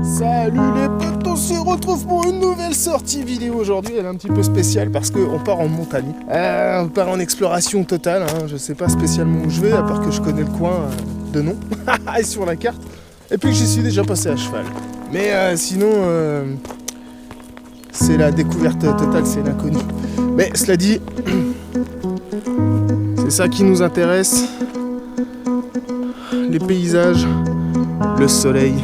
Salut les potes, on se retrouve pour une nouvelle sortie vidéo aujourd'hui. Elle est un petit peu spéciale parce qu'on part en montagne. On part en exploration totale, hein. Je sais pas spécialement où je vais, à part que je connais le coin de nom et sur la carte. Et puis que j'y suis déjà passé à cheval. Mais sinon, c'est la découverte totale, c'est l'inconnu. Mais cela dit, c'est ça qui nous intéresse. Les paysages, le soleil.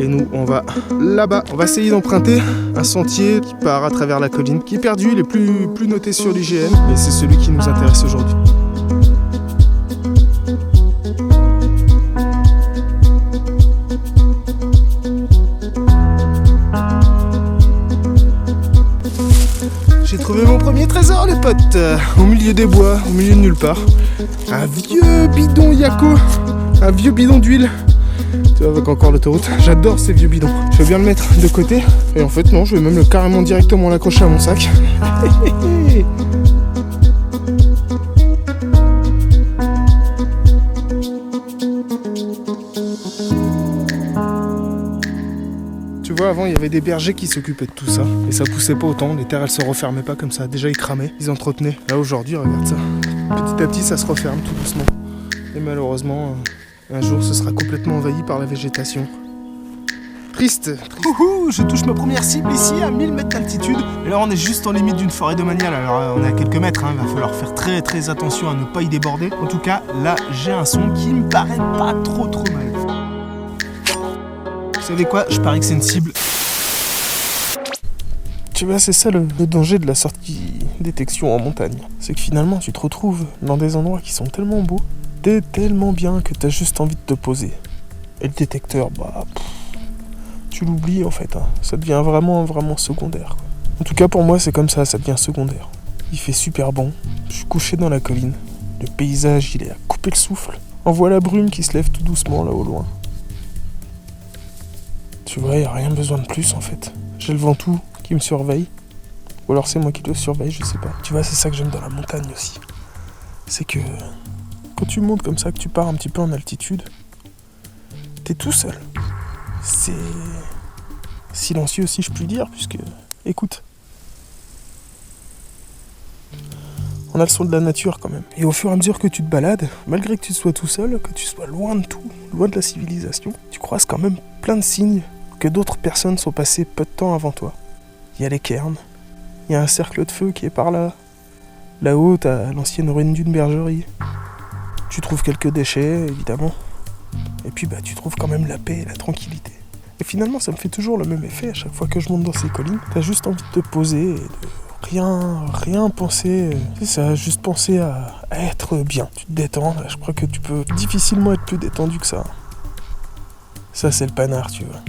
Et nous, on va là-bas. On va essayer d'emprunter un sentier qui part à travers la colline, qui est perdu, il est plus noté sur l'IGN, mais c'est celui qui nous intéresse aujourd'hui. J'ai trouvé mon premier trésor, les potes, au milieu des bois, au milieu de nulle part. Un vieux bidon Yako, un vieux bidon d'huile. Tu vois, avec encore l'autoroute, j'adore ces vieux bidons. Je vais bien le mettre de côté. Et en fait non, je vais même carrément directement l'accrocher à mon sac. Tu vois, avant il y avait des bergers qui s'occupaient de tout ça. Et ça poussait pas autant, les terres elles se refermaient pas comme ça. Déjà ils cramaient, ils entretenaient. Là aujourd'hui, regarde ça. Petit à petit ça se referme tout doucement. Et malheureusement... un jour, ce sera complètement envahi par la végétation. Triste. Ouhou, je touche ma première cible ici à 1000 mètres d'altitude. Et là, on est juste en limite d'une forêt domaniale. Alors, on est à quelques mètres, hein. Il va falloir faire très attention à ne pas y déborder. En tout cas, là, j'ai un son qui me paraît pas trop mal. Vous savez quoi? Je parie que c'est une cible. Tu vois, c'est ça le danger de la sortie détection en montagne. C'est que finalement, tu te retrouves dans des endroits qui sont tellement beaux. T'es tellement bien que t'as juste envie de te poser. Et le détecteur, tu l'oublies en fait, hein. Ça devient vraiment secondaire, quoi. En tout cas pour moi c'est comme ça devient secondaire. Il fait super bon, je suis couché dans la colline. Le paysage il est à couper le souffle. On voit la brume qui se lève tout doucement là au loin. Tu vois, y a rien besoin de plus en fait. J'ai le Ventoux qui me surveille. Ou alors c'est moi qui le surveille, je sais pas. Tu vois, c'est ça que j'aime dans la montagne aussi. C'est que... quand tu montes comme ça, que tu pars un petit peu en altitude, t'es tout seul. C'est silencieux si je puis dire, puisque, écoute, on a le son de la nature quand même. Et au fur et à mesure que tu te balades, malgré que tu sois tout seul, que tu sois loin de tout, loin de la civilisation, tu croises quand même plein de signes que d'autres personnes sont passées peu de temps avant toi. Il y a les cairns, il y a un cercle de feu qui est par là. Là-haut, t'as l'ancienne ruine d'une bergerie. Tu trouves quelques déchets, évidemment. Et puis, tu trouves quand même la paix et la tranquillité. Et finalement, ça me fait toujours le même effet à chaque fois que je monte dans ces collines. T'as juste envie de te poser et de rien penser. C'est ça, juste penser à être bien. Tu te détends. Je crois que tu peux difficilement être plus détendu que ça. Ça, c'est le panard, tu vois.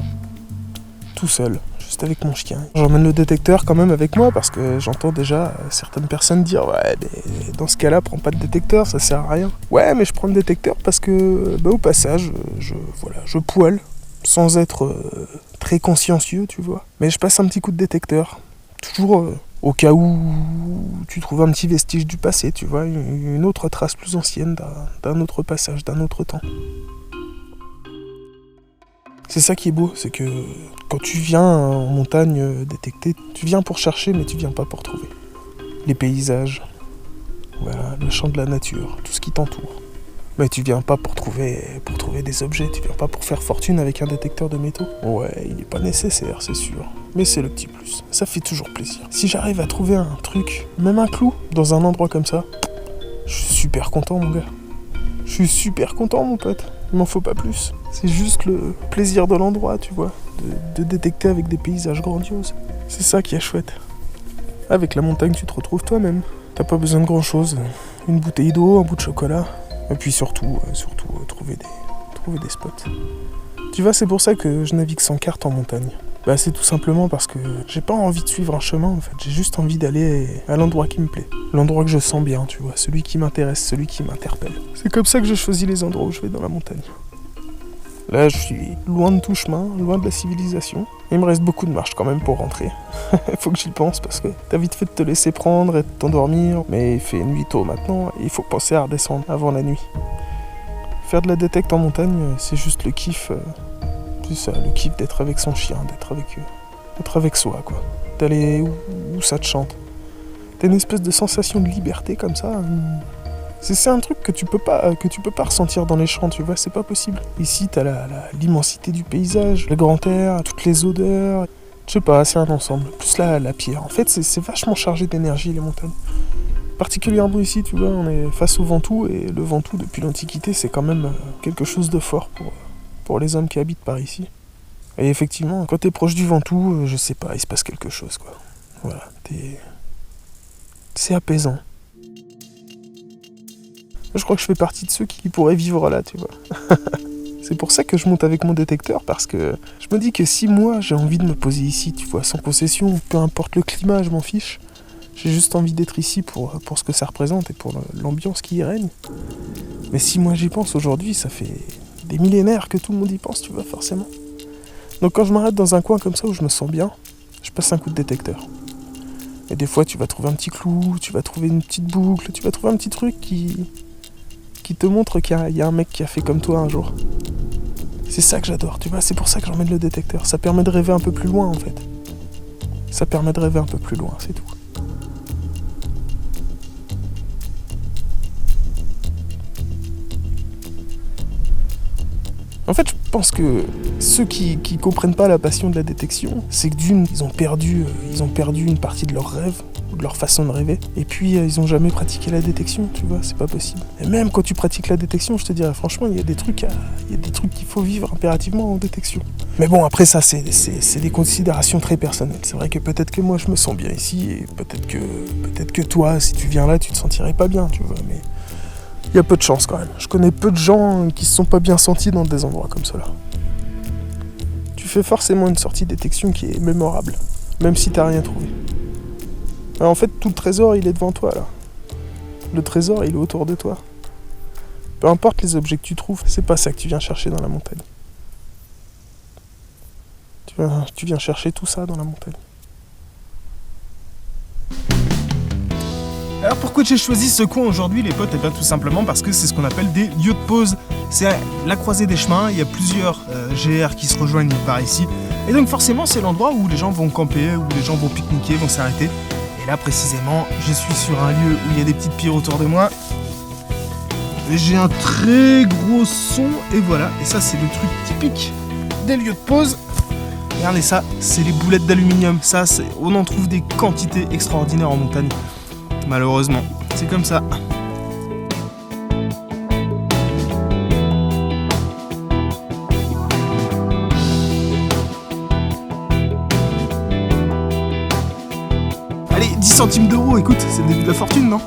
Tout seul. Juste avec mon chien. J'emmène le détecteur quand même avec moi parce que j'entends déjà certaines personnes dire ouais, mais dans ce cas-là, prends pas de détecteur, ça sert à rien. Ouais, mais je prends le détecteur parce que au passage, je poile sans être très consciencieux, tu vois. Mais je passe un petit coup de détecteur, toujours au cas où tu trouves un petit vestige du passé, tu vois, une autre trace plus ancienne d'un autre passage, d'un autre temps. C'est ça qui est beau, c'est que quand tu viens en montagne détecter, tu viens pour chercher, mais tu viens pas pour trouver. Les paysages, voilà, le chant de la nature, tout ce qui t'entoure. Mais tu viens pas pour trouver des objets, tu viens pas pour faire fortune avec un détecteur de métaux. Ouais, il est pas nécessaire, c'est sûr. Mais c'est le petit plus, ça fait toujours plaisir. Si j'arrive à trouver un truc, même un clou, dans un endroit comme ça, je suis super content, mon gars. Je suis super content, mon pote. Il m'en faut pas plus. C'est juste le plaisir de l'endroit, tu vois. De détecter avec des paysages grandioses. C'est ça qui est chouette. Avec la montagne, tu te retrouves toi-même. T'as pas besoin de grand-chose. Une bouteille d'eau, un bout de chocolat. Et puis surtout trouver des spots. Tu vois, c'est pour ça que je navigue sans carte en montagne. C'est tout simplement parce que j'ai pas envie de suivre un chemin, en fait. J'ai juste envie d'aller à l'endroit qui me plaît. L'endroit que je sens bien, tu vois. Celui qui m'intéresse, celui qui m'interpelle. C'est comme ça que je choisis les endroits où je vais dans la montagne. Là, je suis loin de tout chemin, loin de la civilisation. Il me reste beaucoup de marche quand même pour rentrer. Faut que j'y pense parce que t'as vite fait de te laisser prendre et de t'endormir. Mais il fait nuit tôt maintenant et il faut penser à redescendre avant la nuit. Faire de la détecte en montagne, c'est juste le kiff. C'est ça, le kiff d'être avec son chien, d'être avec soi, quoi. D'aller où ça te chante. T'as une espèce de sensation de liberté comme ça. C'est un truc que tu peux pas ressentir dans les champs, tu vois, c'est pas possible. Ici, t'as l'immensité du paysage, le grand air, toutes les odeurs. Je sais pas, c'est un ensemble. Plus la pierre. En fait, c'est vachement chargé d'énergie, les montagnes. Particulièrement ici, tu vois, on est face au Ventoux, et le Ventoux, depuis l'Antiquité, c'est quand même quelque chose de fort pour les hommes qui habitent par ici. Et effectivement, quand t'es proche du Ventoux, je sais pas, il se passe quelque chose, quoi. Voilà, c'est apaisant. Je crois que je fais partie de ceux qui pourraient vivre là, tu vois. C'est pour ça que je monte avec mon détecteur, parce que je me dis que si moi j'ai envie de me poser ici, tu vois, sans concession, peu importe le climat, je m'en fiche. J'ai juste envie d'être ici pour ce que ça représente et pour l'ambiance qui y règne. Mais si moi j'y pense aujourd'hui, ça fait des millénaires que tout le monde y pense, tu vois, forcément. Donc quand je m'arrête dans un coin comme ça où je me sens bien, je passe un coup de détecteur. Et des fois tu vas trouver un petit clou, tu vas trouver une petite boucle, tu vas trouver un petit truc qui te montre qu'il y a un mec qui a fait comme toi un jour. C'est ça que j'adore, tu vois, c'est pour ça que j'emmène le détecteur. Ça permet de rêver un peu plus loin, en fait. Ça permet de rêver un peu plus loin, c'est tout. En fait, je pense que ceux qui comprennent pas la passion de la détection, c'est que d'une, ils ont perdu une partie de leur rêve, de leur façon de rêver, et puis ils ont jamais pratiqué la détection, tu vois, c'est pas possible. Et même quand tu pratiques la détection, je te dirais franchement, il y a des trucs qu'il faut vivre impérativement en détection. Mais bon, après ça, c'est des considérations très personnelles. C'est vrai que peut-être que moi je me sens bien ici, et peut-être que toi, si tu viens là, tu te sentirais pas bien, tu vois, mais il y a peu de chance quand même. Je connais peu de gens qui se sont pas bien sentis dans des endroits comme cela. Tu fais forcément une sortie de détection qui est mémorable, même si t'as rien trouvé. Alors en fait, tout le trésor, il est devant toi, là. Le trésor, il est autour de toi. Peu importe les objets que tu trouves, c'est pas ça que tu viens chercher dans la montagne. Tu viens chercher tout ça dans la montagne. Alors pourquoi j'ai choisi ce coin aujourd'hui, les potes? Eh bien tout simplement parce que c'est ce qu'on appelle des lieux de pause. C'est la croisée des chemins, il y a plusieurs GR qui se rejoignent par ici. Et donc forcément c'est l'endroit où les gens vont camper, où les gens vont pique-niquer, vont s'arrêter. Et là précisément, je suis sur un lieu où il y a des petites pierres autour de moi. Et j'ai un très gros son, et voilà. Et ça c'est le truc typique des lieux de pause. Regardez ça, c'est les boulettes d'aluminium. Ça, on en trouve des quantités extraordinaires en montagne. Malheureusement, c'est comme ça. Allez, 10 centimes d'euros, écoute, c'est le début de la fortune, non ?